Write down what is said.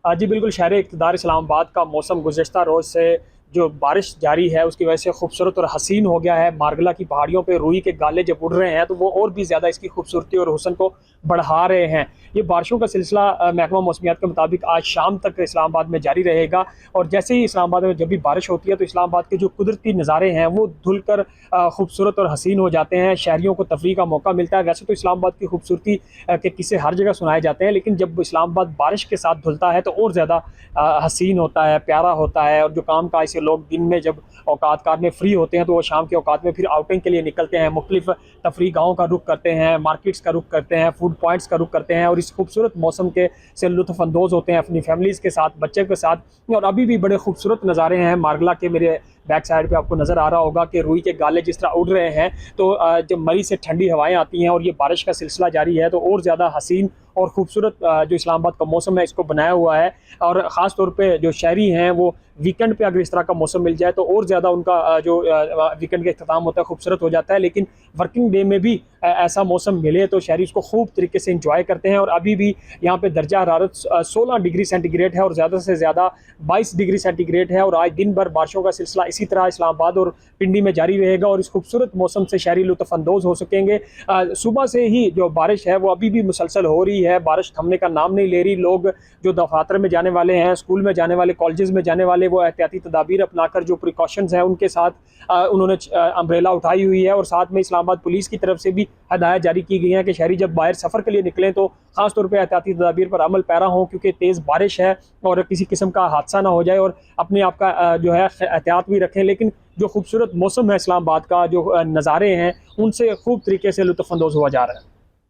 जी बिल्कुल, शहर इक़्तिदार इस्लामाबाद का मौसम गुज़श्ता रोज़ से जो बारिश जारी है उसकी वजह से खूबसूरत और हसीन हो गया है। मारगला की पहाड़ियों पे रुई के गाले जब उड़ रहे हैं तो वो और भी ज़्यादा इसकी खूबसूरती और हुस्न को बढ़ा रहे हैं। ये बारिशों का सिलसिला महकमा मौसमियात के मुताबिक आज शाम तक इस्लामाबाद में जारी रहेगा और जैसे ही इस्लामाबाद में जब भी बारिश होती है तो इस्लामाबाद के जो कुदरती नज़ारे हैं वो धुल कर खूबसूरत और हसीन हो जाते हैं। शहरियों को तफरीह का मौका मिलता है। वैसे तो इस्लामाबाद की खूबसूरती के किस्से हर जगह सुनाए जाते हैं, लेकिन जब इस्लामाबाद बारिश के साथ धुलता है तो और ज़्यादा हसीन होता है, प्यारा होता है। और जो काम काज से लोग दिन में जब औकात कार में फ्री होते हैं तो वो शाम के औकात में फिर आउटिंग के लिए निकलते हैं, मुख्तलिफ तफरीह गाहों का रुख करते हैं, मार्केट्स का रुख करते हैं, फूड पॉइंट्स का रुख करते हैं और इस खूबसूरत मौसम के से लुत्फ़अंदोज़ होते हैं अपनी फैमिलीज़ के साथ, बच्चे के साथ। और अभी भी बड़े खूबसूरत नज़ारे हैं मारगला के। मेरे बैक साइड पे आपको नज़र आ रहा होगा कि रुई के गाले जिस तरह उड़ रहे हैं, तो जब मरी से ठंडी हवाएं आती हैं और ये बारिश का सिलसिला जारी है तो और ज़्यादा हसीन और ख़ूबसूरत जो इस्लामाबाद का मौसम है इसको बनाया हुआ है। और ख़ास तौर पे जो शहरी हैं वो वीकेंड पे अगर इस तरह का मौसम मिल जाए तो और ज़्यादा उनका जो वीकेंड का इख्तिताम होता है खूबसूरत हो जाता है। लेकिन वर्किंग डे में भी ऐसा मौसम मिले तो शहरी इसको खूब तरीके से इंजॉय करते हैं। और अभी भी यहाँ पे दर्जा हरारत 16 डिग्री सेंटीग्रेड है और ज़्यादा से ज़्यादा 22 डिग्री सेंटीग्रेड है। और आज दिन भर बारिशों का सिलसिला इसी तरह इस्लामाबाद और पिंडी में जारी रहेगा और इस खूबसूरत मौसम से शहरी लुत्फ़अंदोज़ हो सकेंगे। सुबह से ही जो बारिश है वो अभी भी मुसलसल हो रही है, बारिश थमने का नाम नहीं ले रही। लोग जो दफातर में जाने वाले हैं, स्कूल में जाने वाले, कॉलेजेस में जाने वाले, वो एहतियाती तदाबीर अपनाकर जो प्रिकॉशंस हैं उनके साथ उन्होंने अम्ब्रेला उठाई हुई है। और साथ में इस्लामाबाद पुलिस की तरफ से भी हदायत जारी की गई है कि शहरी जब बाहर सफ़र के लिए निकलें तो ख़ास तौर पे एहतियाती तदाबीर पर अमल पैरा हों, क्योंकि तेज़ बारिश है और किसी किस्म का हादसा ना हो जाए। और अपने आप का जो है एहतियात भी रखें। लेकिन जो खूबसूरत मौसम है इस्लामाबाद का, जो नज़ारे हैं, उनसे खूब तरीके से लुत्फ़अंदोज़ हुआ जा रहा है।